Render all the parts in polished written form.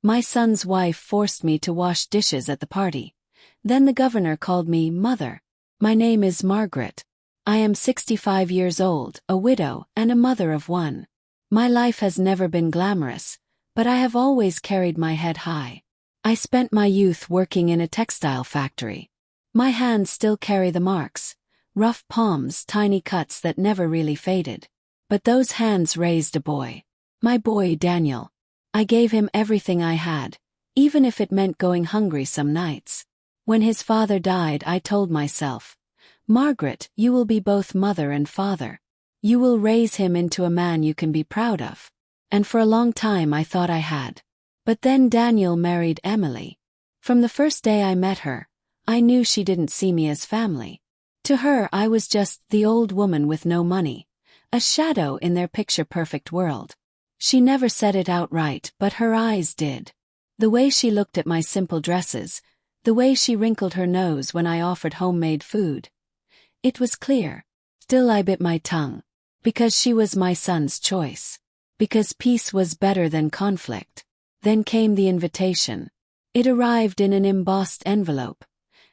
My son's wife forced me to wash dishes at the party. Then the governor called me mother. My name is Margaret. I am 65 years old, a widow, and a mother of one. My life has never been glamorous, but I have always carried my head high. I spent my youth working in a textile factory. My hands still carry the marks, rough palms, tiny cuts that never really faded. But those hands raised a boy. My boy Daniel. I gave him everything I had, even if it meant going hungry some nights. When his father died, I told myself, Margaret, you will be both mother and father. You will raise him into a man you can be proud of. And for a long time I thought I had. But then Daniel married Emily. From the first day I met her, I knew she didn't see me as family. To her I was just the old woman with no money, a shadow in their picture-perfect world. She never said it outright, but her eyes did. The way she looked at my simple dresses, the way she wrinkled her nose when I offered homemade food. It was clear. Still I bit my tongue. Because she was my son's choice. Because peace was better than conflict. Then came the invitation. It arrived in an embossed envelope,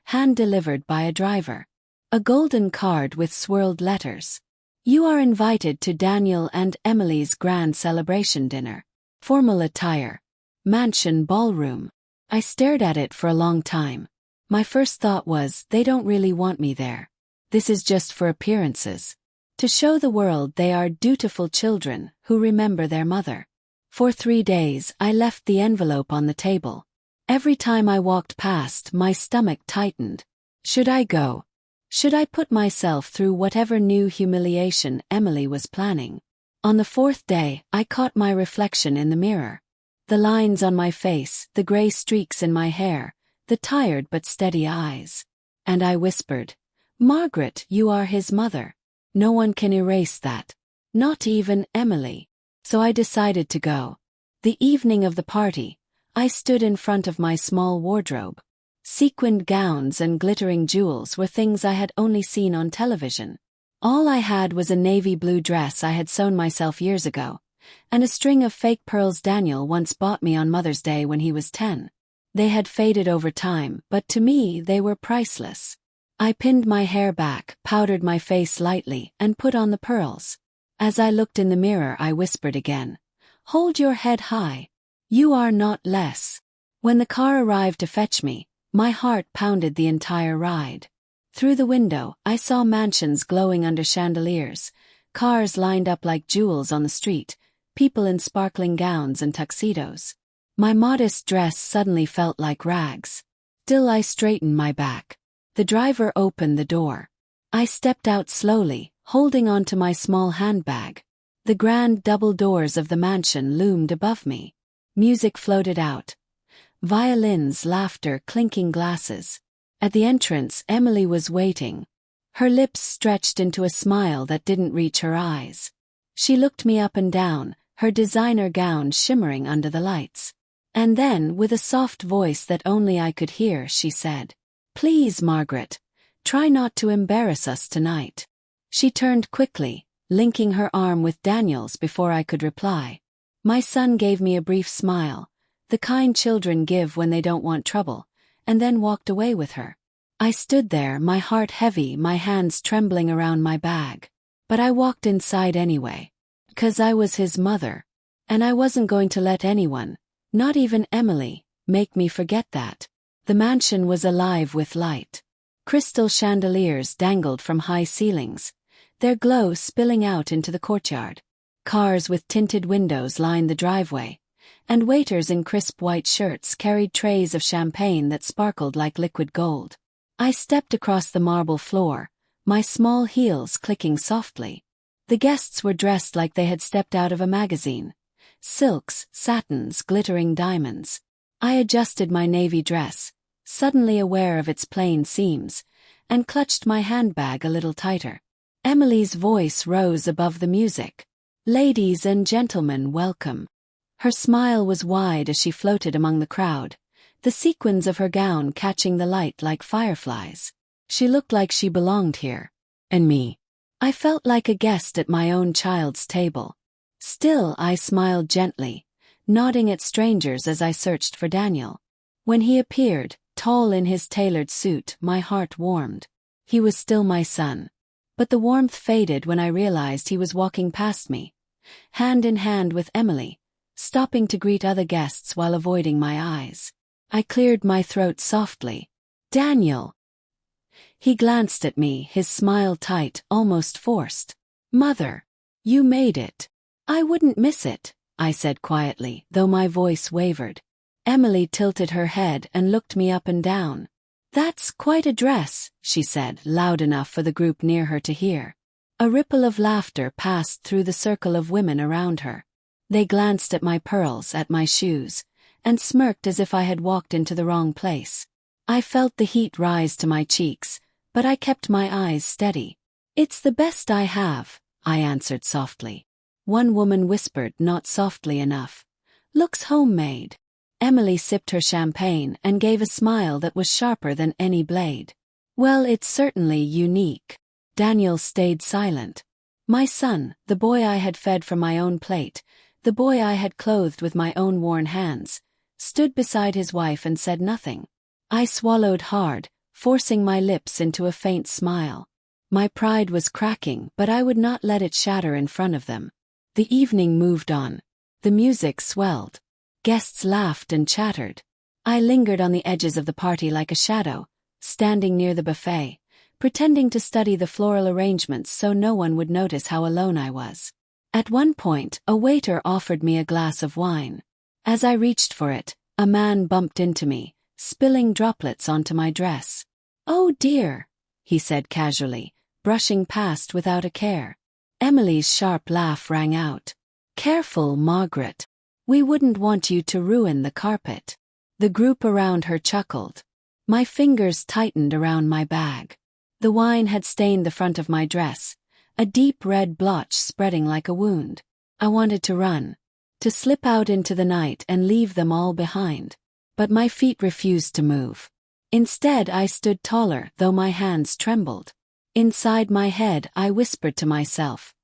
hand-delivered by a driver. A golden card with swirled letters. You are invited to Daniel and Emily's grand celebration dinner. Formal attire. Mansion ballroom. I stared at it for a long time. My first thought was, they don't really want me there. This is just for appearances. To show the world they are dutiful children who remember their mother. For 3 days I left the envelope on the table. Every time I walked past, my stomach tightened. Should I go? Should I put myself through whatever new humiliation Emily was planning? On the 4th day, I caught my reflection in the mirror. The lines on my face, the gray streaks in my hair, the tired but steady eyes. And I whispered, Margaret, you are his mother. No one can erase that. Not even Emily. So I decided to go. The evening of the party, I stood in front of my small wardrobe. Sequined gowns and glittering jewels were things I had only seen on television. All I had was a navy blue dress I had sewn myself years ago, and a string of fake pearls Daniel once bought me on Mother's Day when he was 10. They had faded over time, but to me they were priceless. I pinned my hair back, powdered my face lightly, and put on the pearls. As I looked in the mirror, I whispered again, Hold your head high. You are not less. When the car arrived to fetch me, my heart pounded the entire ride. Through the window, I saw mansions glowing under chandeliers, cars lined up like jewels on the street, people in sparkling gowns and tuxedos. My modest dress suddenly felt like rags. Still I straightened my back. The driver opened the door. I stepped out slowly, holding onto my small handbag. The grand double doors of the mansion loomed above me. Music floated out. Violins, laughter, clinking glasses. At the entrance, Emily was waiting. Her lips stretched into a smile that didn't reach her eyes. She looked me up and down, her designer gown shimmering under the lights. And then, with a soft voice that only I could hear, she said, Please, Margaret, try not to embarrass us tonight. She turned quickly, linking her arm with Daniel's before I could reply. My son gave me a brief smile, the kind children give when they don't want trouble, and then walked away with her. I stood there, my heart heavy, my hands trembling around my bag. But I walked inside anyway. 'Cause I was his mother. And I wasn't going to let anyone, not even Emily, make me forget that. The mansion was alive with light. Crystal chandeliers dangled from high ceilings, their glow spilling out into the courtyard. Cars with tinted windows lined the driveway, and waiters in crisp white shirts carried trays of champagne that sparkled like liquid gold. I stepped across the marble floor, my small heels clicking softly. The guests were dressed like they had stepped out of a magazine. Silks, satins, glittering diamonds. I adjusted my navy dress, suddenly aware of its plain seams, and clutched my handbag a little tighter. Emily's voice rose above the music. Ladies and gentlemen, welcome. Her smile was wide as she floated among the crowd, the sequins of her gown catching the light like fireflies. She looked like she belonged here. And me. I felt like a guest at my own child's table. Still, I smiled gently, nodding at strangers as I searched for Daniel. When he appeared, tall in his tailored suit, my heart warmed. He was still my son. But the warmth faded when I realized he was walking past me, hand in hand with Emily, stopping to greet other guests while avoiding my eyes. I cleared my throat softly. "Daniel." He glanced at me, his smile tight, almost forced. "Mother, you made it." "I wouldn't miss it," I said quietly, though my voice wavered. Emily tilted her head and looked me up and down. "That's quite a dress," she said, loud enough for the group near her to hear. A ripple of laughter passed through the circle of women around her. They glanced at my pearls, at my shoes, and smirked as if I had walked into the wrong place. I felt the heat rise to my cheeks, but I kept my eyes steady. "It's the best I have," I answered softly. One woman whispered, not softly enough, "Looks homemade." Emily sipped her champagne and gave a smile that was sharper than any blade. "Well, it's certainly unique." Daniel stayed silent. My son, the boy I had fed from my own plate, the boy I had clothed with my own worn hands, stood beside his wife and said nothing. I swallowed hard, forcing my lips into a faint smile. My pride was cracking, but I would not let it shatter in front of them. The evening moved on. The music swelled. Guests laughed and chattered. I lingered on the edges of the party like a shadow, standing near the buffet, pretending to study the floral arrangements so no one would notice how alone I was. At one point, a waiter offered me a glass of wine. As I reached for it, a man bumped into me, spilling droplets onto my dress. "Oh dear," he said casually, brushing past without a care. Emily's sharp laugh rang out. "Careful, Margaret. We wouldn't want you to ruin the carpet." The group around her chuckled. My fingers tightened around my bag. The wine had stained the front of my dress, a deep red blotch spreading like a wound. I wanted to run, to slip out into the night and leave them all behind. But my feet refused to move. Instead, I stood taller, though my hands trembled. Inside my head, I whispered to myself,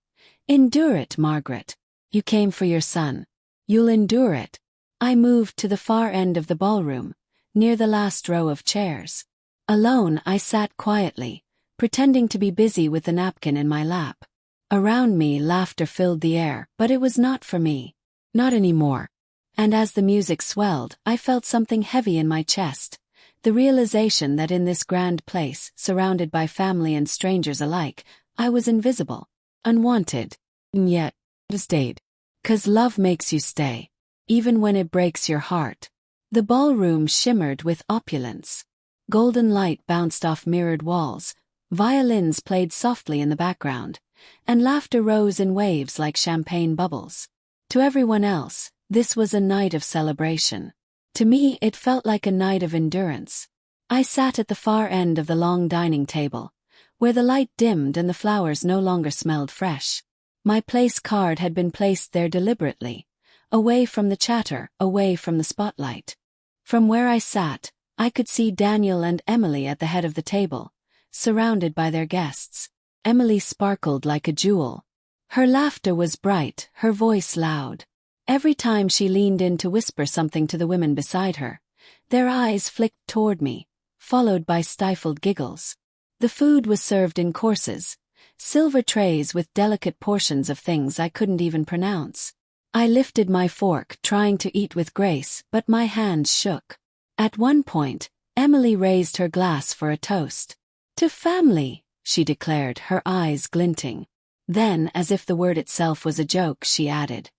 "Endure it, Margaret. You came for your son. You'll endure it." I moved to the far end of the ballroom, near the last row of chairs. Alone, I sat quietly, pretending to be busy with the napkin in my lap. Around me, laughter filled the air, but it was not for me. Not anymore. And as the music swelled, I felt something heavy in my chest, the realization that in this grand place, surrounded by family and strangers alike, I was invisible, unwanted, and yet, stayed. 'Cause love makes you stay, even when it breaks your heart. The ballroom shimmered with opulence. Golden light bounced off mirrored walls, violins played softly in the background, and laughter rose in waves like champagne bubbles. To everyone else, this was a night of celebration. To me, it felt like a night of endurance. I sat at the far end of the long dining table, where the light dimmed and the flowers no longer smelled fresh. My place card had been placed there deliberately, away from the chatter, away from the spotlight. From where I sat, I could see Daniel and Emily at the head of the table, surrounded by their guests. Emily sparkled like a jewel. Her laughter was bright, her voice loud. Every time she leaned in to whisper something to the women beside her, their eyes flicked toward me, followed by stifled giggles. The food was served in courses, silver trays with delicate portions of things I couldn't even pronounce. I lifted my fork, trying to eat with grace, but my hands shook. At one point, Emily raised her glass for a toast. "To family," she declared, her eyes glinting. Then, as if the word itself was a joke, she added,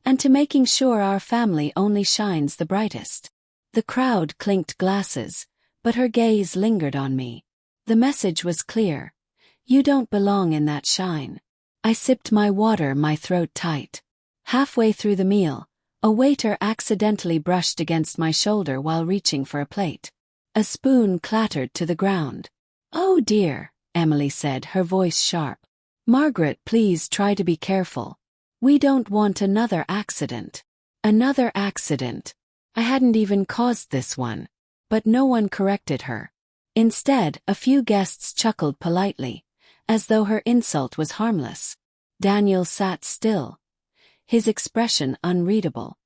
"And to making sure our family only shines the brightest." The crowd clinked glasses, but her gaze lingered on me. The message was clear. You don't belong in that shine. I sipped my water, my throat tight. Halfway through the meal, a waiter accidentally brushed against my shoulder while reaching for a plate. A spoon clattered to the ground. "Oh dear," Emily said, her voice sharp. "Margaret, please try to be careful. We don't want another accident." Another accident. I hadn't even caused this one. But no one corrected her. Instead, a few guests chuckled politely, as though her insult was harmless. Daniel sat still, his expression unreadable.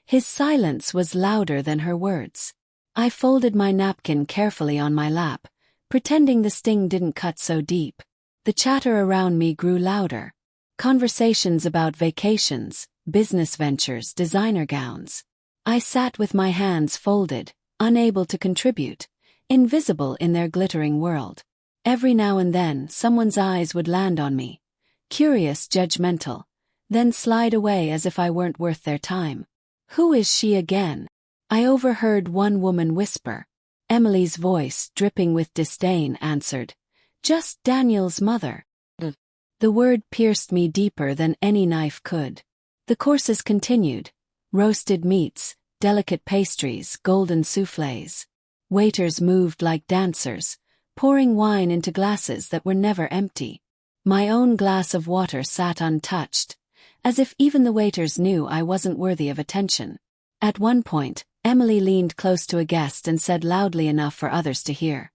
His silence was louder than her words. I folded my napkin carefully on my lap, pretending the sting didn't cut so deep. The chatter around me grew louder. Conversations about vacations, business ventures, designer gowns. I sat with my hands folded, unable to contribute, invisible in their glittering world. Every now and then, someone's eyes would land on me, curious, judgmental, then slide away as if I weren't worth their time. "Who is she again?" I overheard one woman whisper. Emily's voice, dripping with disdain, answered, "Just Daniel's mother." The word pierced me deeper than any knife could. The courses continued. Roasted meats, delicate pastries, golden soufflés. Waiters moved like dancers, pouring wine into glasses that were never empty. My own glass of water sat untouched, as if even the waiters knew I wasn't worthy of attention. At one point, Emily leaned close to a guest and said loudly enough for others to hear,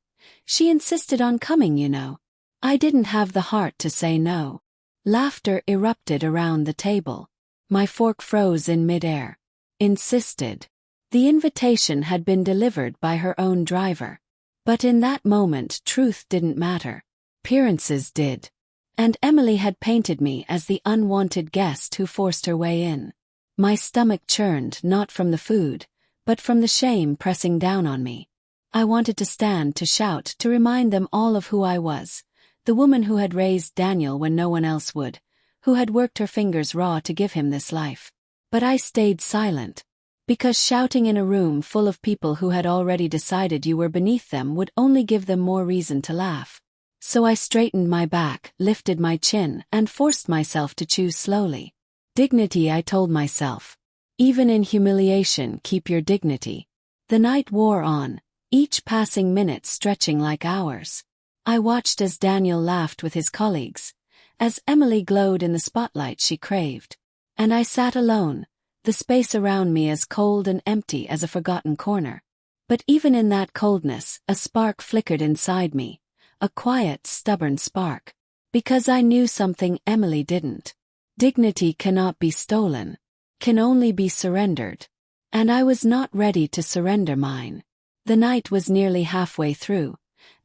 "She insisted on coming, you know." I didn't have the heart to say no. Laughter erupted around the table. My fork froze in midair. Insisted. The invitation had been delivered by her own driver. But in that moment, truth didn't matter. Appearances did. And Emily had painted me as the unwanted guest who forced her way in. My stomach churned, not from the food, but from the shame pressing down on me. I wanted to stand, to shout, to remind them all of who I was. The woman who had raised Daniel when no one else would, who had worked her fingers raw to give him this life. But I stayed silent. Because shouting in a room full of people who had already decided you were beneath them would only give them more reason to laugh. So I straightened my back, lifted my chin, and forced myself to choose slowly. Dignity, I told myself. Even in humiliation, keep your dignity. The night wore on, each passing minute stretching like hours. I watched as Daniel laughed with his colleagues, as Emily glowed in the spotlight she craved. And I sat alone, the space around me as cold and empty as a forgotten corner. But even in that coldness, a spark flickered inside me, a quiet, stubborn spark. Because I knew something Emily didn't. Dignity cannot be stolen, can only be surrendered. And I was not ready to surrender mine. The night was nearly halfway through,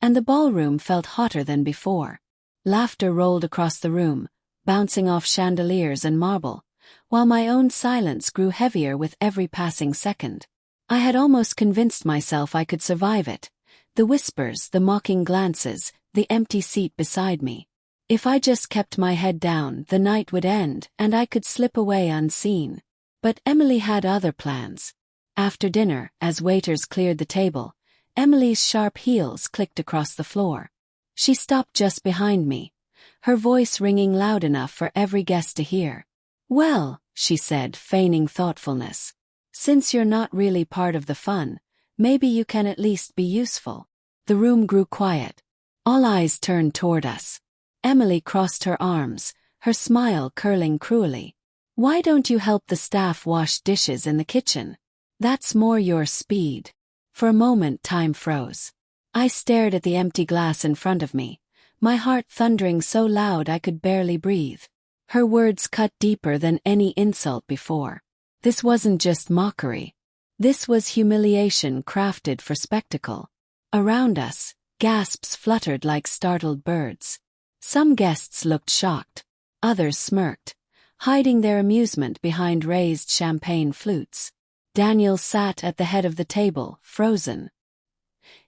and the ballroom felt hotter than before. Laughter rolled across the room, bouncing off chandeliers and marble, while my own silence grew heavier with every passing second. I had almost convinced myself I could survive it. The whispers, the mocking glances, the empty seat beside me. If I just kept my head down, the night would end, and I could slip away unseen. But Emily had other plans. After dinner, as waiters cleared the table, Emily's sharp heels clicked across the floor. She stopped just behind me, her voice ringing loud enough for every guest to hear. "Well," she said, feigning thoughtfulness, "since you're not really part of the fun, maybe you can at least be useful." The room grew quiet. All eyes turned toward us. Emily crossed her arms, her smile curling cruelly. "Why don't you help the staff wash dishes in the kitchen? That's more your speed." For a moment, time froze. I stared at the empty glass in front of me, my heart thundering so loud I could barely breathe. Her words cut deeper than any insult before. This wasn't just mockery. This was humiliation crafted for spectacle. Around us, gasps fluttered like startled birds. Some guests looked shocked. Others smirked, hiding their amusement behind raised champagne flutes. Daniel sat at the head of the table, frozen.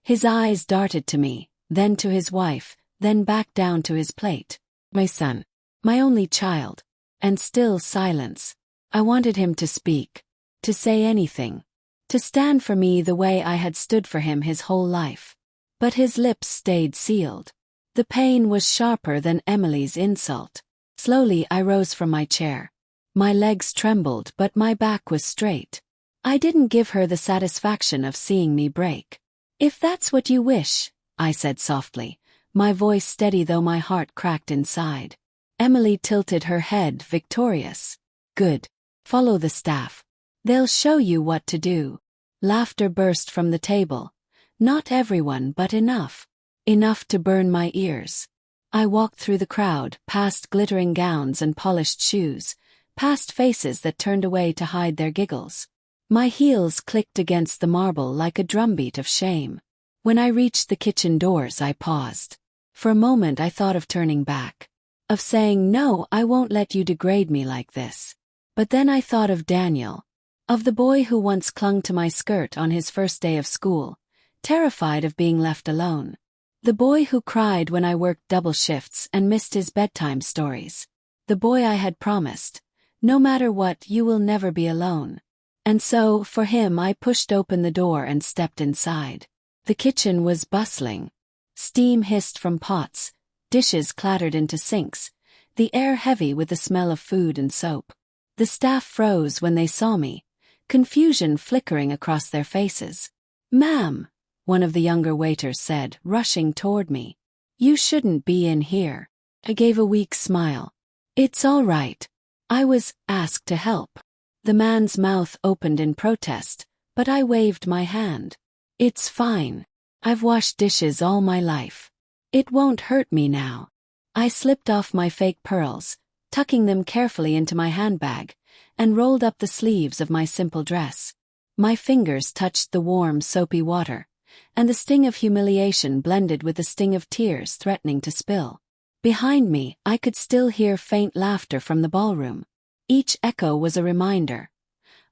His eyes darted to me, then to his wife, then back down to his plate. My son. My only child. And still silence. I wanted him to speak. To say anything. To stand for me the way I had stood for him his whole life. But his lips stayed sealed. The pain was sharper than Emily's insult. Slowly I rose from my chair. My legs trembled, but my back was straight. I didn't give her the satisfaction of seeing me break. "If that's what you wish," I said softly, my voice steady though my heart cracked inside. Emily tilted her head, victorious. "Good. Follow the staff. They'll show you what to do." Laughter burst from the table. Not everyone, but enough. Enough to burn my ears. I walked through the crowd, past glittering gowns and polished shoes, past faces that turned away to hide their giggles. My heels clicked against the marble like a drumbeat of shame. When I reached the kitchen doors, I paused. For a moment I thought of turning back. Of saying, "No, I won't let you degrade me like this." But then I thought of Daniel. Of the boy who once clung to my skirt on his first day of school, terrified of being left alone. The boy who cried when I worked double shifts and missed his bedtime stories. The boy I had promised, "No matter what, you will never be alone." And so, for him, I pushed open the door and stepped inside. The kitchen was bustling. Steam hissed from pots, dishes clattered into sinks, the air heavy with the smell of food and soap. The staff froze when they saw me, confusion flickering across their faces. "Ma'am," one of the younger waiters said, rushing toward me. "You shouldn't be in here." I gave a weak smile. "It's all right. I was asked to help." The man's mouth opened in protest, but I waved my hand. "It's fine. I've washed dishes all my life. It won't hurt me now." I slipped off my fake pearls, tucking them carefully into my handbag, and rolled up the sleeves of my simple dress. My fingers touched the warm, soapy water, and the sting of humiliation blended with the sting of tears threatening to spill. Behind me, I could still hear faint laughter from the ballroom. Each echo was a reminder.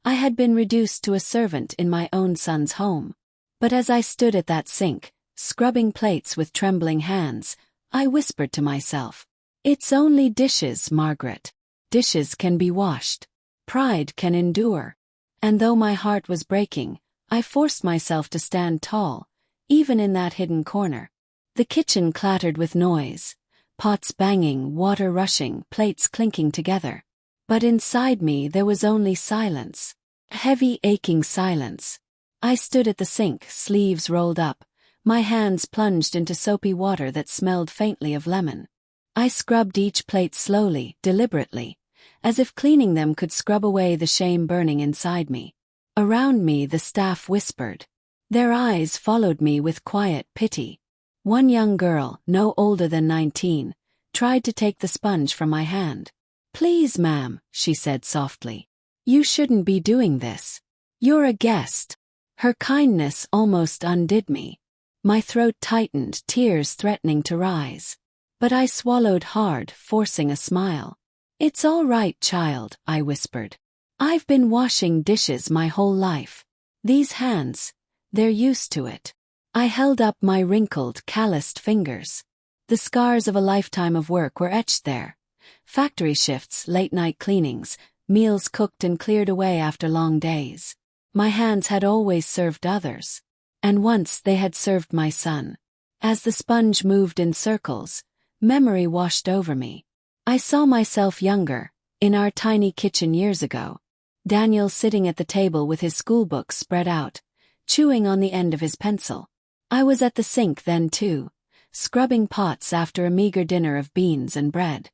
I had been reduced to a servant in my own son's home. But as I stood at that sink, scrubbing plates with trembling hands, I whispered to myself, "It's only dishes, Margaret. Dishes can be washed. Pride can endure." And though my heart was breaking, I forced myself to stand tall, even in that hidden corner. The kitchen clattered with noise, pots banging, water rushing, plates clinking together. But inside me there was only silence. Heavy, aching silence. I stood at the sink, sleeves rolled up, my hands plunged into soapy water that smelled faintly of lemon. I scrubbed each plate slowly, deliberately, as if cleaning them could scrub away the shame burning inside me. Around me the staff whispered. Their eyes followed me with quiet pity. One young girl, no older than 19, tried to take the sponge from my hand. "Please, ma'am," she said softly. "You shouldn't be doing this. You're a guest." Her kindness almost undid me. My throat tightened, tears threatening to rise. But I swallowed hard, forcing a smile. "It's all right, child," I whispered. "I've been washing dishes my whole life. These hands, they're used to it." I held up my wrinkled, calloused fingers. The scars of a lifetime of work were etched there. Factory shifts, late-night cleanings, meals cooked and cleared away after long days. My hands had always served others. And once they had served my son. As the sponge moved in circles, memory washed over me. I saw myself younger, in our tiny kitchen years ago. Daniel sitting at the table with his schoolbooks spread out, chewing on the end of his pencil. I was at the sink then too, scrubbing pots after a meager dinner of beans and bread.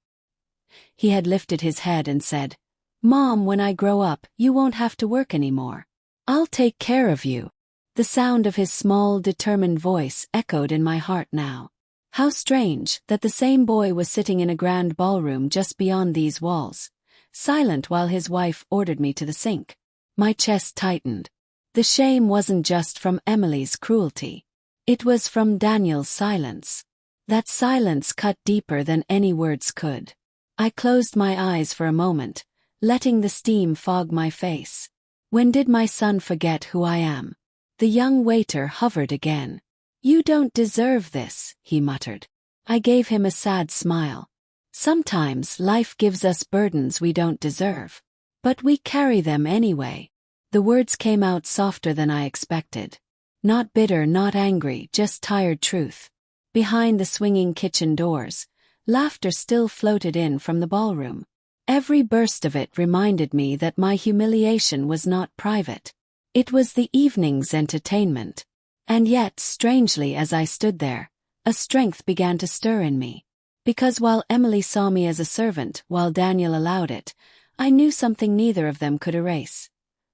He had lifted his head and said, "Mom, when I grow up, you won't have to work anymore. I'll take care of you." The sound of his small, determined voice echoed in my heart now. How strange that the same boy was sitting in a grand ballroom just beyond these walls, silent while his wife ordered me to the sink. My chest tightened. The shame wasn't just from Emily's cruelty. It was from Daniel's silence. That silence cut deeper than any words could. I closed my eyes for a moment, letting the steam fog my face. When did my son forget who I am? The young waiter hovered again. "You don't deserve this," he muttered. I gave him a sad smile. Sometimes life gives us burdens we don't deserve. But we carry them anyway. The words came out softer than I expected. Not bitter, not angry, just tired truth. Behind the swinging kitchen doors, laughter still floated in from the ballroom. Every burst of it reminded me that my humiliation was not private. It was the evening's entertainment. And yet, strangely as I stood there, a strength began to stir in me. Because while Emily saw me as a servant, while Daniel allowed it, I knew something neither of them could erase.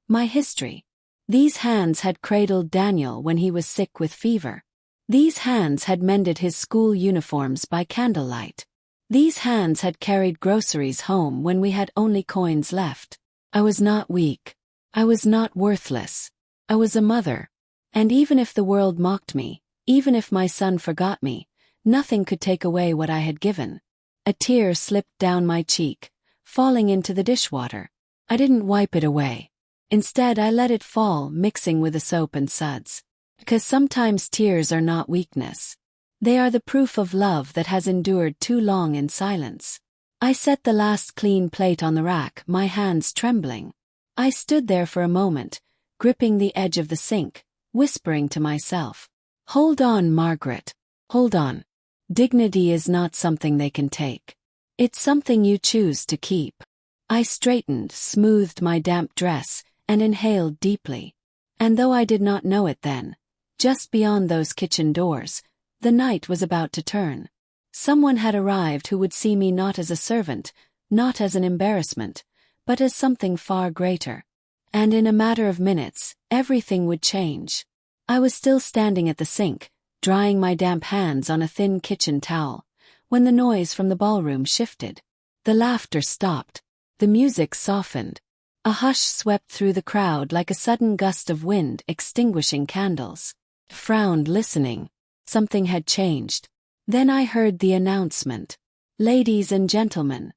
My history. These hands had cradled Daniel when he was sick with fever. These hands had mended his school uniforms by candlelight. These hands had carried groceries home when we had only coins left. I was not weak. I was not worthless. I was a mother. And even if the world mocked me, even if my son forgot me, nothing could take away what I had given. A tear slipped down my cheek, falling into the dishwater. I didn't wipe it away. Instead, I let it fall, mixing with the soap and suds. Because sometimes tears are not weakness. They are the proof of love that has endured too long in silence. I set the last clean plate on the rack, my hands trembling. I stood there for a moment, gripping the edge of the sink, whispering to myself, "Hold on, Margaret. Hold on. Dignity is not something they can take. It's something you choose to keep." I straightened, smoothed my damp dress, and inhaled deeply. And though I did not know it then, just beyond those kitchen doors, the night was about to turn. Someone had arrived who would see me not as a servant, not as an embarrassment, but as something far greater. And in a matter of minutes, everything would change. I was still standing at the sink, drying my damp hands on a thin kitchen towel, when the noise from the ballroom shifted. The laughter stopped. The music softened. A hush swept through the crowd like a sudden gust of wind extinguishing candles. Frowned, listening. Something had changed. Then I heard the announcement. "Ladies and gentlemen,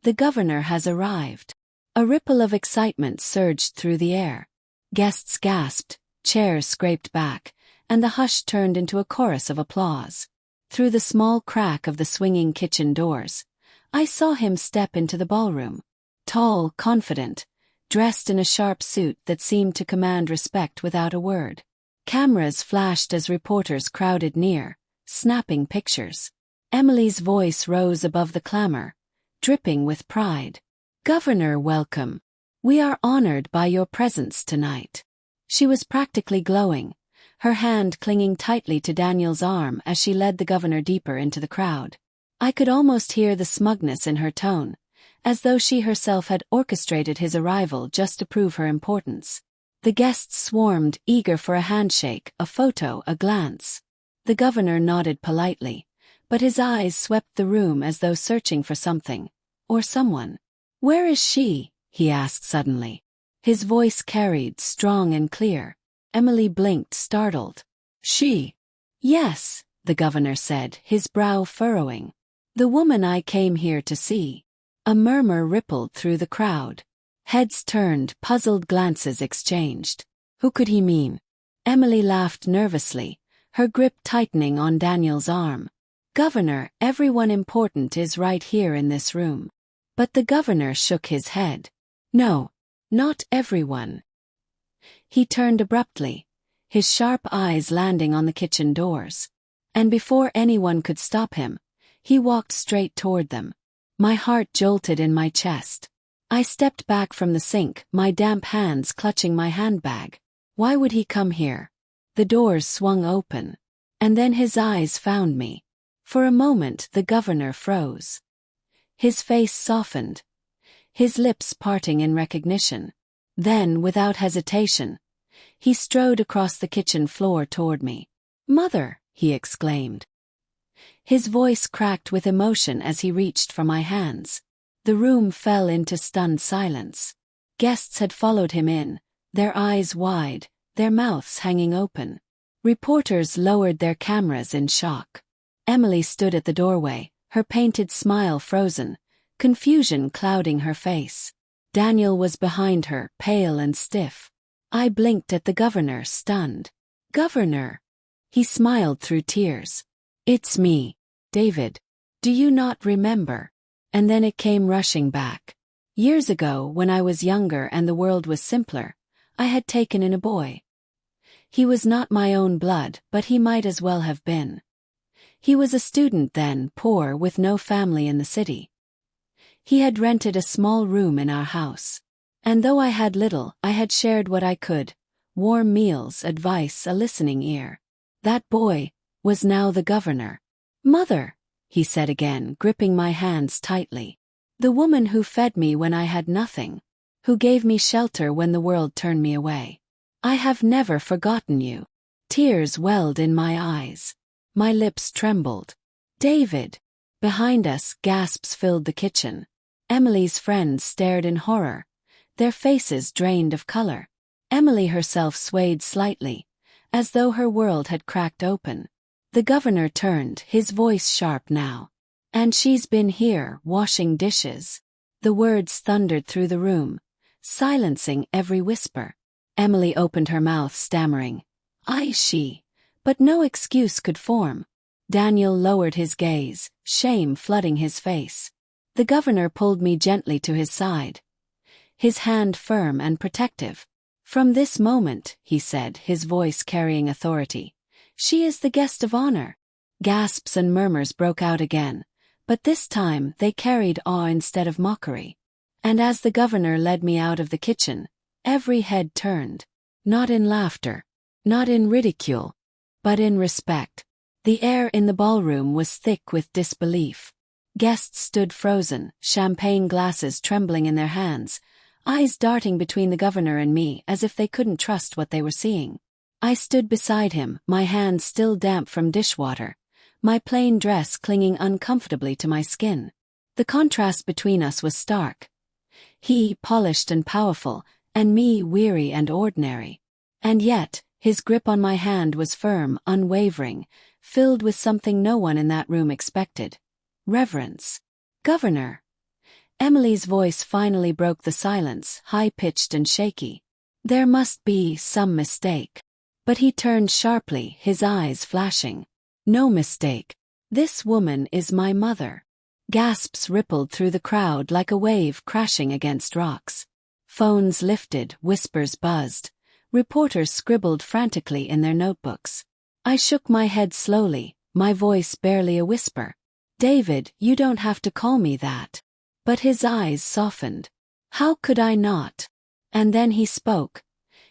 the governor has arrived." A ripple of excitement surged through the air. Guests gasped, chairs scraped back, and the hush turned into a chorus of applause. Through the small crack of the swinging kitchen doors, I saw him step into the ballroom. Tall, confident, dressed in a sharp suit that seemed to command respect without a word. Cameras flashed as reporters crowded near, snapping pictures. Emily's voice rose above the clamor, dripping with pride. "Governor, welcome. We are honored by your presence tonight." She was practically glowing, her hand clinging tightly to Daniel's arm as she led the governor deeper into the crowd. I could almost hear the smugness in her tone, as though she herself had orchestrated his arrival just to prove her importance. The guests swarmed, eager for a handshake, a photo, a glance. The governor nodded politely, but his eyes swept the room as though searching for something, or someone. "Where is she?" he asked suddenly. His voice carried, strong and clear. Emily blinked, startled. "She?" "Yes," the governor said, his brow furrowing. "The woman I came here to see." A murmur rippled through the crowd. Heads turned, puzzled glances exchanged. Who could he mean? Emily laughed nervously, her grip tightening on Daniel's arm. "Governor, everyone important is right here in this room." But the governor shook his head. "No, not everyone." He turned abruptly, his sharp eyes landing on the kitchen doors. And before anyone could stop him, he walked straight toward them. My heart jolted in my chest. I stepped back from the sink, my damp hands clutching my handbag. Why would he come here? The doors swung open. And then his eyes found me. For a moment the governor froze. His face softened, his lips parting in recognition. Then, without hesitation, he strode across the kitchen floor toward me. "Mother!" he exclaimed. His voice cracked with emotion as he reached for my hands. The room fell into stunned silence. Guests had followed him in, their eyes wide, their mouths hanging open. Reporters lowered their cameras in shock. Emily stood at the doorway, her painted smile frozen, confusion clouding her face. Daniel was behind her, pale and stiff. I blinked at the governor, stunned. "Governor!" He smiled through tears. "It's me, David. Do you not remember?" And then it came rushing back. Years ago, when I was younger and the world was simpler, I had taken in a boy. He was not my own blood, but he might as well have been. He was a student then, poor, with no family in the city. He had rented a small room in our house. And though I had little, I had shared what I could: warm meals, advice, a listening ear. That boy was now the governor. "Mother," he said again, gripping my hands tightly. "The woman who fed me when I had nothing, who gave me shelter when the world turned me away. I have never forgotten you." Tears welled in my eyes. My lips trembled. "David!" Behind us, gasps filled the kitchen. Emily's friends stared in horror. their faces drained of color. Emily herself swayed slightly, as though her world had cracked open. The governor turned, his voice sharp now. "And she's been here, washing dishes." The words thundered through the room, silencing every whisper. Emily opened her mouth, stammering, she," but no excuse could form. Daniel lowered his gaze, shame flooding his face. The governor pulled me gently to his side, his hand firm and protective. "From this moment," he said, his voice carrying authority, "she is the guest of honor." Gasps and murmurs broke out again, but this time they carried awe instead of mockery. And as the governor led me out of the kitchen, every head turned, not in laughter, not in ridicule, but in respect. The air in the ballroom was thick with disbelief. Guests stood frozen, champagne glasses trembling in their hands, eyes darting between the governor and me as if they couldn't trust what they were seeing. I stood beside him, my hands still damp from dishwater, my plain dress clinging uncomfortably to my skin. The contrast between us was stark. He, polished and powerful, and me, weary and ordinary. And yet, his grip on my hand was firm, unwavering, filled with something no one in that room expected. Reverence. "Governor." Emily's voice finally broke the silence, high-pitched and shaky. "There must be some mistake." But he turned sharply, his eyes flashing. "No mistake. This woman is my mother." Gasps rippled through the crowd like a wave crashing against rocks. Phones lifted, whispers buzzed. Reporters scribbled frantically in their notebooks. I shook my head slowly, my voice barely a whisper. "David, you don't have to call me that." But his eyes softened. How could I not? And then he spoke,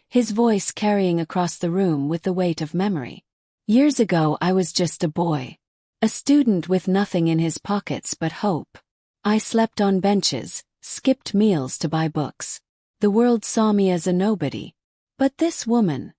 his voice carrying across the room with the weight of memory. "Years ago I was just a boy. A student with nothing in his pockets but hope. I slept on benches, skipped meals to buy books. The world saw me as a nobody. But this woman..."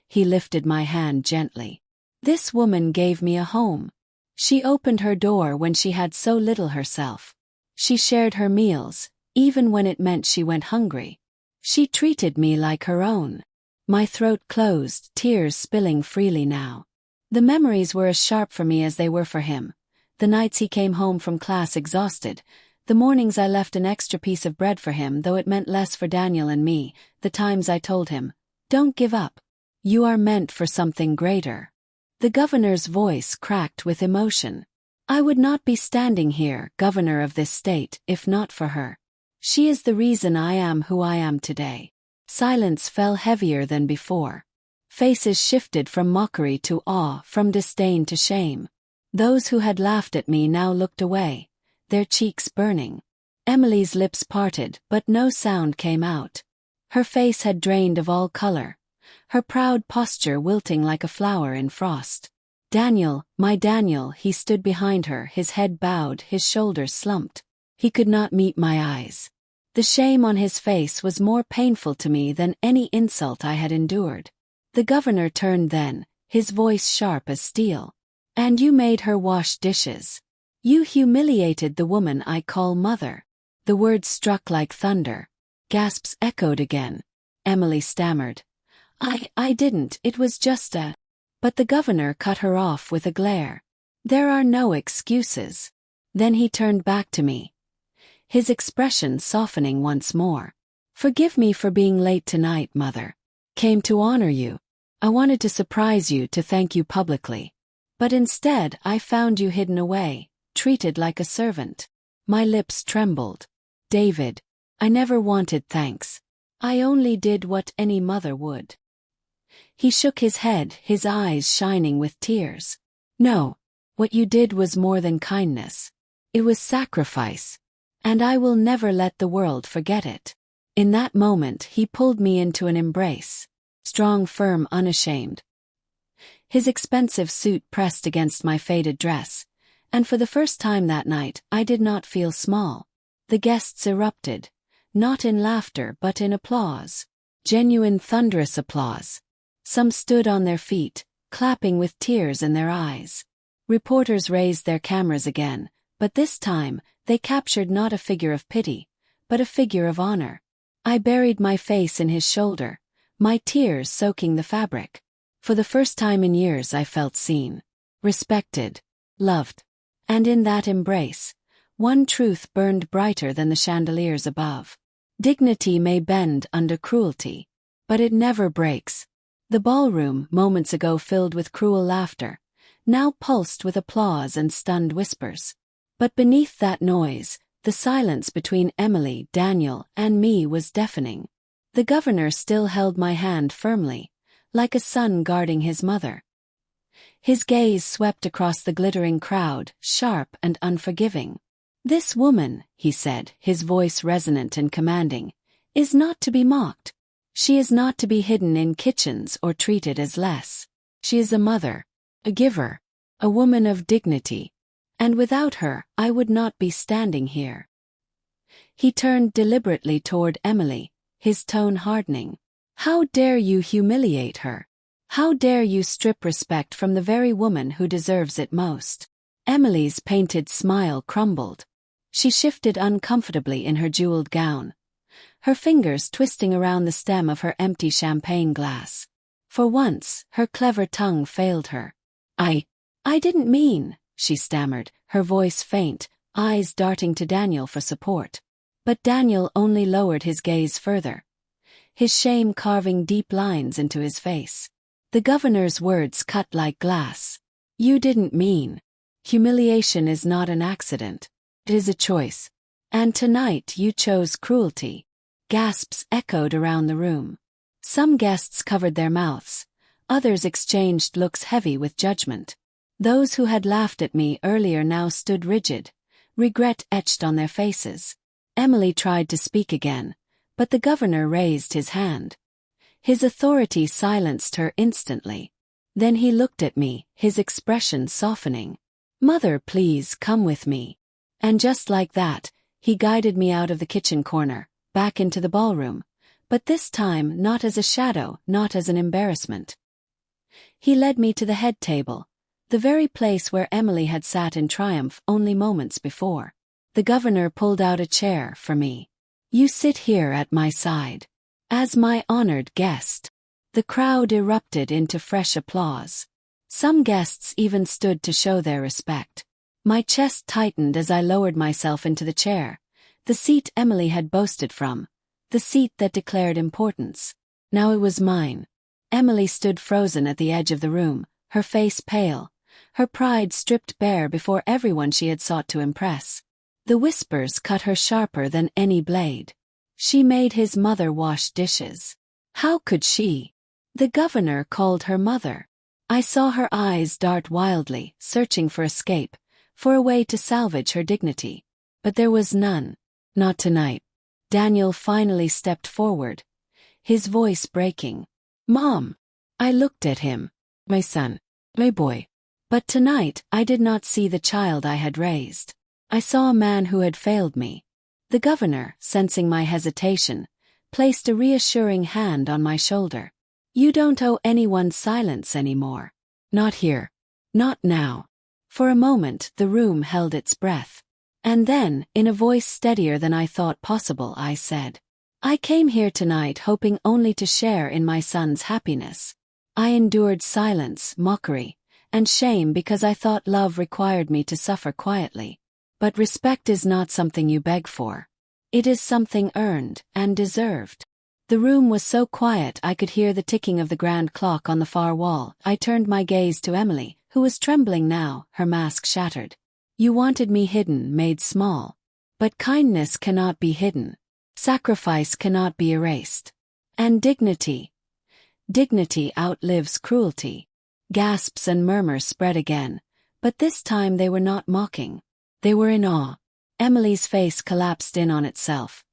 He lifted my hand gently. "This woman gave me a home. She opened her door when she had so little herself. She shared her meals, even when it meant she went hungry. She treated me like her own." My throat closed, tears spilling freely now. The memories were as sharp for me as they were for him. The nights he came home from class exhausted, the mornings I left an extra piece of bread for him though it meant less for Daniel and me, the times I told him, "Don't give up. You are meant for something greater." The governor's voice cracked with emotion. "I would not be standing here, governor of this state, if not for her. She is the reason I am who I am today." Silence fell heavier than before. Faces shifted from mockery to awe, from disdain to shame. Those who had laughed at me now looked away, their cheeks burning. Emily's lips parted, but no sound came out. Her face had drained of all color, her proud posture wilting like a flower in frost. "Daniel, my Daniel," he stood behind her, his head bowed, his shoulders slumped. He could not meet my eyes. The shame on his face was more painful to me than any insult I had endured. The governor turned then, his voice sharp as steel. "And you made her wash dishes. You humiliated the woman I call mother." The words struck like thunder. Gasps echoed again. Emily stammered. I didn't, it was just a..." But the governor cut her off with a glare. "There are no excuses." Then he turned back to me, his expression softening once more. "Forgive me for being late tonight, Mother. Came to honor you. I wanted to surprise you, to thank you publicly. But instead I found you hidden away, treated like a servant." My lips trembled. "David, I never wanted thanks. I only did what any mother would." He shook his head, his eyes shining with tears. "No, what you did was more than kindness. It was sacrifice. And I will never let the world forget it." In that moment he pulled me into an embrace. Strong, firm, unashamed. His expensive suit pressed against my faded dress, and for the first time that night I did not feel small. The guests erupted, not in laughter but in applause. Genuine thunderous applause. Some stood on their feet, clapping with tears in their eyes. Reporters raised their cameras again, but this time they captured not a figure of pity, but a figure of honor. I buried my face in his shoulder, my tears soaking the fabric. For the first time in years I felt seen, respected, loved. And in that embrace, one truth burned brighter than the chandeliers above. Dignity may bend under cruelty, but it never breaks. The ballroom, moments ago filled with cruel laughter, now pulsed with applause and stunned whispers. But beneath that noise, the silence between Emily, Daniel, and me was deafening. The governor still held my hand firmly, like a son guarding his mother. His gaze swept across the glittering crowd, sharp and unforgiving. "This woman," he said, his voice resonant and commanding, "is not to be mocked. She is not to be hidden in kitchens or treated as less. She is a mother, a giver, a woman of dignity. And without her, I would not be standing here." He turned deliberately toward Emily, his tone hardening. "How dare you humiliate her? How dare you strip respect from the very woman who deserves it most?" Emily's painted smile crumbled. She shifted uncomfortably in her jeweled gown, her fingers twisting around the stem of her empty champagne glass. For once, her clever tongue failed her. I didn't mean," she stammered, her voice faint, eyes darting to Daniel for support. But Daniel only lowered his gaze further, his shame carving deep lines into his face. The governor's words cut like glass. "You didn't mean. Humiliation is not an accident. It is a choice. And tonight you chose cruelty." Gasps echoed around the room. Some guests covered their mouths, others exchanged looks heavy with judgment. Those who had laughed at me earlier now stood rigid, regret etched on their faces. Emily tried to speak again, but the governor raised his hand. His authority silenced her instantly. Then he looked at me, his expression softening. "Mother, please come with me." And just like that, he guided me out of the kitchen corner, back into the ballroom, but this time not as a shadow, not as an embarrassment. He led me to the head table, the very place where Emily had sat in triumph only moments before. The governor pulled out a chair for me. "You sit here at my side, as my honored guest." The crowd erupted into fresh applause. Some guests even stood to show their respect. My chest tightened as I lowered myself into the chair, the seat Emily had boasted from, the seat that declared importance. Now it was mine. Emily stood frozen at the edge of the room, her face pale, her pride stripped bare before everyone she had sought to impress. The whispers cut her sharper than any blade. She made his mother wash dishes. How could she? The governor called her mother. I saw her eyes dart wildly, searching for escape, for a way to salvage her dignity. But there was none. Not tonight. Daniel finally stepped forward, his voice breaking. "Mom." I looked at him. "My son. My boy." But tonight I did not see the child I had raised. I saw a man who had failed me. The governor, sensing my hesitation, placed a reassuring hand on my shoulder. "You don't owe anyone silence anymore. Not here. Not now." For a moment the room held its breath. And then, in a voice steadier than I thought possible, I said, "I came here tonight hoping only to share in my son's happiness. I endured silence, mockery, and shame because I thought love required me to suffer quietly. But respect is not something you beg for. It is something earned and deserved." The room was so quiet I could hear the ticking of the grand clock on the far wall. I turned my gaze to Emily, who was trembling now, her mask shattered. "You wanted me hidden, made small. But kindness cannot be hidden. Sacrifice cannot be erased. And dignity outlives cruelty." Gasps and murmurs spread again, but this time they were not mocking. They were in awe. Emily's face collapsed in on itself,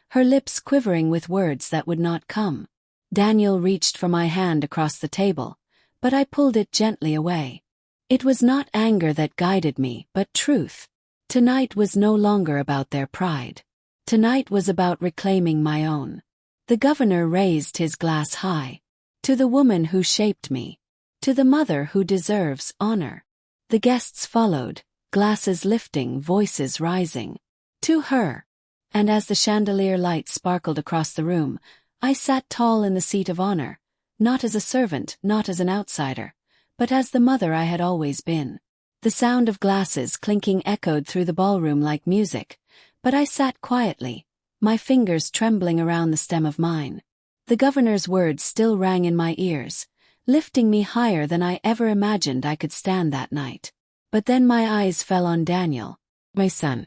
her lips quivering with words that would not come. Daniel reached for my hand across the table, but I pulled it gently away. It was not anger that guided me, but truth. Tonight was no longer about their pride. Tonight was about reclaiming my own. The governor raised his glass high. "To the woman who shaped me. To the mother who deserves honor." The guests followed, glasses lifting, voices rising. "To her." And as the chandelier light sparkled across the room, I sat tall in the seat of honor, not as a servant, not as an outsider, but as the mother I had always been. The sound of glasses clinking echoed through the ballroom like music, but I sat quietly, my fingers trembling around the stem of mine. The governor's words still rang in my ears, lifting me higher than I ever imagined I could stand that night. But then my eyes fell on Daniel, my son.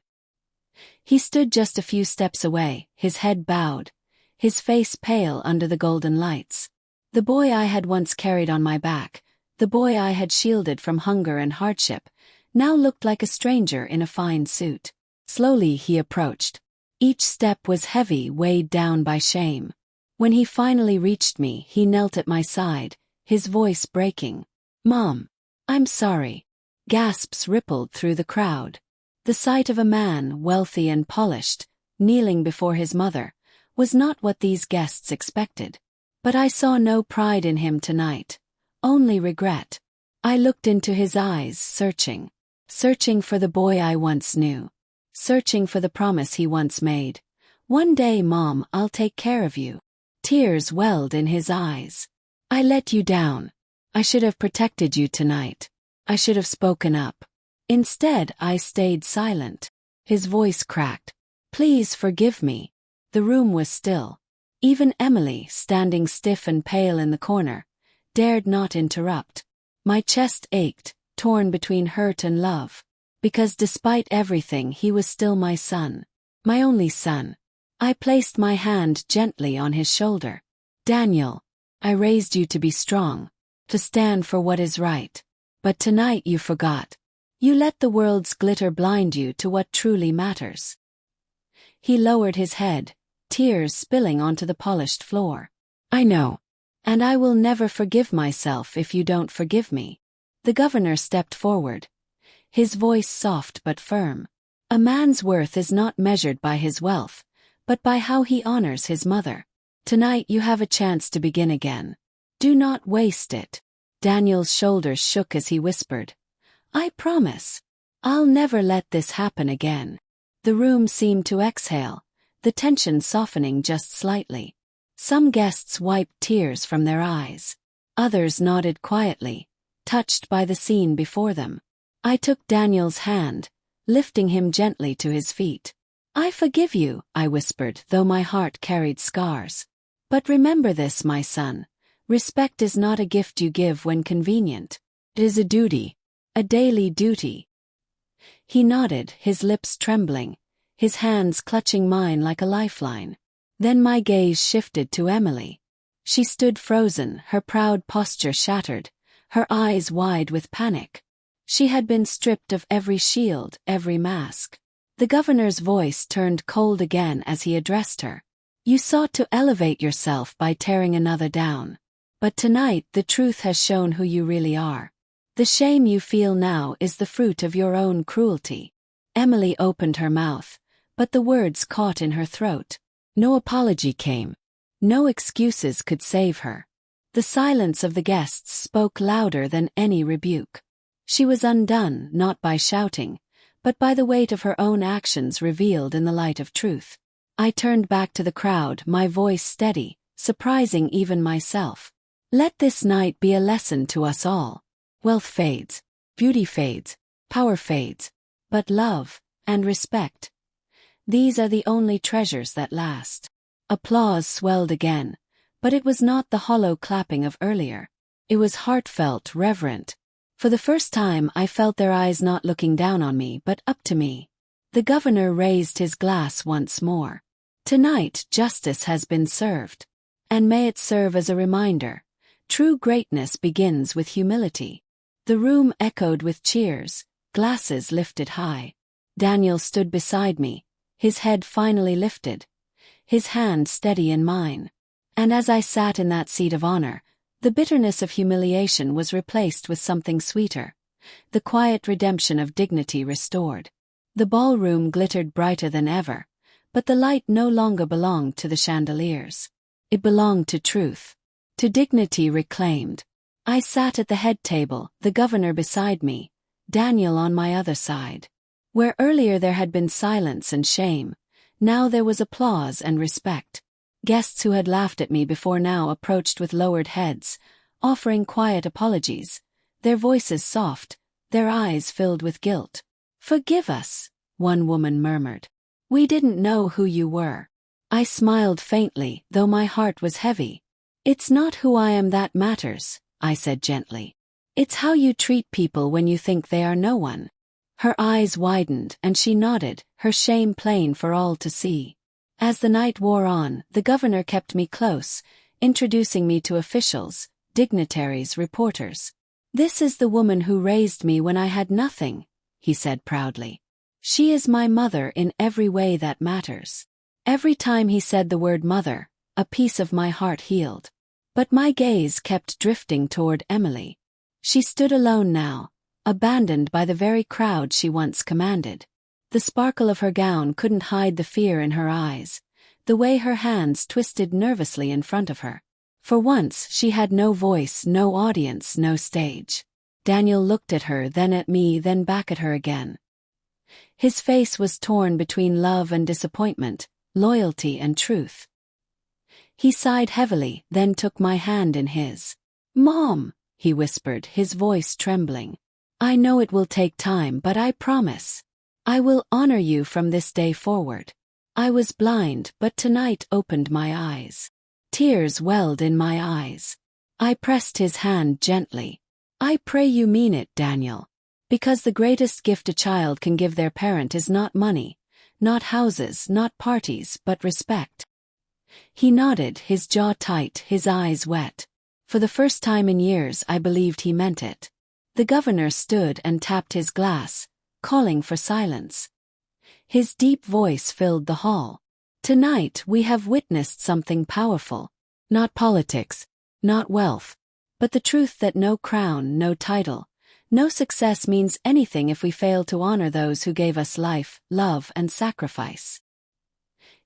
He stood just a few steps away, his head bowed, his face pale under the golden lights. The boy I had once carried on my back, the boy I had shielded from hunger and hardship, now looked like a stranger in a fine suit. Slowly he approached. Each step was heavy, weighed down by shame. When he finally reached me, he knelt at my side, his voice breaking. "Mom, I'm sorry." Gasps rippled through the crowd. The sight of a man, wealthy and polished, kneeling before his mother, was not what these guests expected. But I saw no pride in him tonight, only regret. I looked into his eyes, searching for the boy I once knew, searching for the promise he once made. "One day, Mom, I'll take care of you." Tears welled in his eyes. "I let you down. I should have protected you tonight. I should have spoken up. Instead, I stayed silent." His voice cracked. "Please forgive me." The room was still. Even Emily, standing stiff and pale in the corner, dared not interrupt. My chest ached, torn between hurt and love. Because despite everything, he was still my son. My only son. I placed my hand gently on his shoulder. "Daniel, I raised you to be strong, to stand for what is right. But tonight you forgot. You let the world's glitter blind you to what truly matters." He lowered his head, tears spilling onto the polished floor. "I know. And I will never forgive myself if you don't forgive me." The governor stepped forward, his voice soft but firm. "A man's worth is not measured by his wealth, but by how he honors his mother. Tonight you have a chance to begin again. Do not waste it." Daniel's shoulders shook as he whispered, "I promise. I'll never let this happen again." The room seemed to exhale, the tension softening just slightly. Some guests wiped tears from their eyes. Others nodded quietly, touched by the scene before them. I took Daniel's hand, lifting him gently to his feet. "I forgive you," I whispered, though my heart carried scars. "But remember this, my son. Respect is not a gift you give when convenient. It is a duty. A daily duty." He nodded, his lips trembling, his hands clutching mine like a lifeline. Then my gaze shifted to Emily. She stood frozen, her proud posture shattered, her eyes wide with panic. She had been stripped of every shield, every mask. The governor's voice turned cold again as he addressed her. "You sought to elevate yourself by tearing another down. But tonight the truth has shown who you really are. The shame you feel now is the fruit of your own cruelty." Emily opened her mouth, but the words caught in her throat. No apology came. No excuses could save her. The silence of the guests spoke louder than any rebuke. She was undone, not by shouting, but by the weight of her own actions revealed in the light of truth. I turned back to the crowd, my voice steady, surprising even myself. "Let this night be a lesson to us all. Wealth fades, beauty fades, power fades, but love and respect, these are the only treasures that last." Applause swelled again, but it was not the hollow clapping of earlier. It was heartfelt, reverent. For the first time I felt their eyes not looking down on me but up to me. The governor raised his glass once more. "Tonight justice has been served. And may it serve as a reminder. True greatness begins with humility." The room echoed with cheers, glasses lifted high. Daniel stood beside me, his head finally lifted, his hand steady in mine. And as I sat in that seat of honor, the bitterness of humiliation was replaced with something sweeter, the quiet redemption of dignity restored. The ballroom glittered brighter than ever, but the light no longer belonged to the chandeliers. It belonged to truth, to dignity reclaimed. I sat at the head table, the governor beside me, Daniel on my other side. Where earlier there had been silence and shame, Now there was applause and respect. Guests who had laughed at me before now approached with lowered heads, offering quiet apologies, their voices soft, their eyes filled with guilt. "Forgive us," one woman murmured. "We didn't know who you were." I smiled faintly, though my heart was heavy. "It's not who I am that matters," I said gently. "It's how you treat people when you think they are no one." Her eyes widened and she nodded, her shame plain for all to see. As the night wore on, the governor kept me close, introducing me to officials, dignitaries, reporters. "This is the woman who raised me when I had nothing," he said proudly. "She is my mother in every way that matters." Every time he said the word mother, a piece of my heart healed. But my gaze kept drifting toward Emily. She stood alone now, abandoned by the very crowd she once commanded. The sparkle of her gown couldn't hide the fear in her eyes, the way her hands twisted nervously in front of her. For once she had no voice, no audience, no stage. Daniel looked at her, then at me, then back at her again. His face was torn between love and disappointment, loyalty and truth. He sighed heavily, then took my hand in his. "Mom," he whispered, his voice trembling. "I know it will take time, but I promise. I will honor you from this day forward." I was blind, but tonight opened my eyes. Tears welled in my eyes. I pressed his hand gently. "I pray you mean it, Daniel. Because the greatest gift a child can give their parent is not money, not houses, not parties, but respect." He nodded, his jaw tight, his eyes wet. For the first time in years I believed he meant it. The governor stood and tapped his glass, calling for silence. His deep voice filled the hall. "Tonight we have witnessed something powerful. Not politics, not wealth, but the truth that no crown, no title, no success means anything if we fail to honor those who gave us life, love, and sacrifice."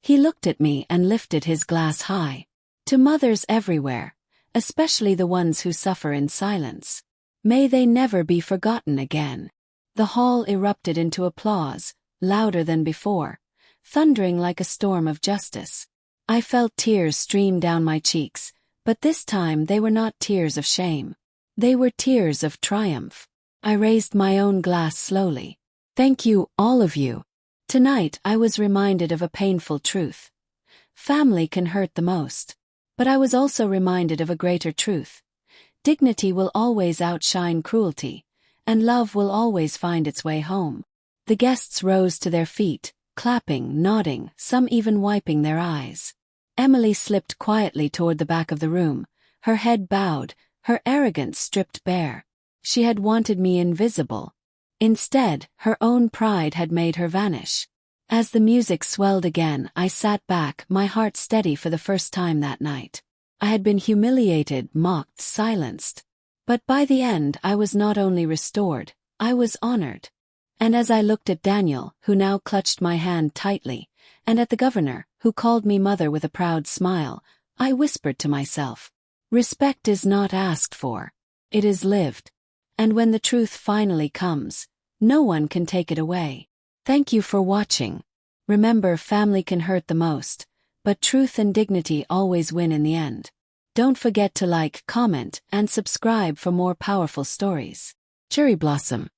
He looked at me and lifted his glass high. "To mothers everywhere, especially the ones who suffer in silence. May they never be forgotten again." The hall erupted into applause, louder than before, thundering like a storm of justice. I felt tears stream down my cheeks, but this time they were not tears of shame. They were tears of triumph. I raised my own glass slowly. "Thank you, all of you." Tonight I was reminded of a painful truth. Family can hurt the most. But I was also reminded of a greater truth. Dignity will always outshine cruelty, and love will always find its way home. The guests rose to their feet, clapping, nodding, some even wiping their eyes. Emily slipped quietly toward the back of the room, her head bowed, her arrogance stripped bare. She had wanted me invisible. Instead, her own pride had made her vanish. As the music swelled again, I sat back, my heart steady for the first time that night. I had been humiliated, mocked, silenced. But by the end I was not only restored, I was honored. And as I looked at Daniel, who now clutched my hand tightly, and at the governor, who called me mother with a proud smile, I whispered to myself, "Respect is not asked for. It is lived. And when the truth finally comes, no one can take it away." Thank you for watching. Remember, family can hurt the most, but truth and dignity always win in the end. Don't forget to like, comment, and subscribe for more powerful stories. Cherry Blossom.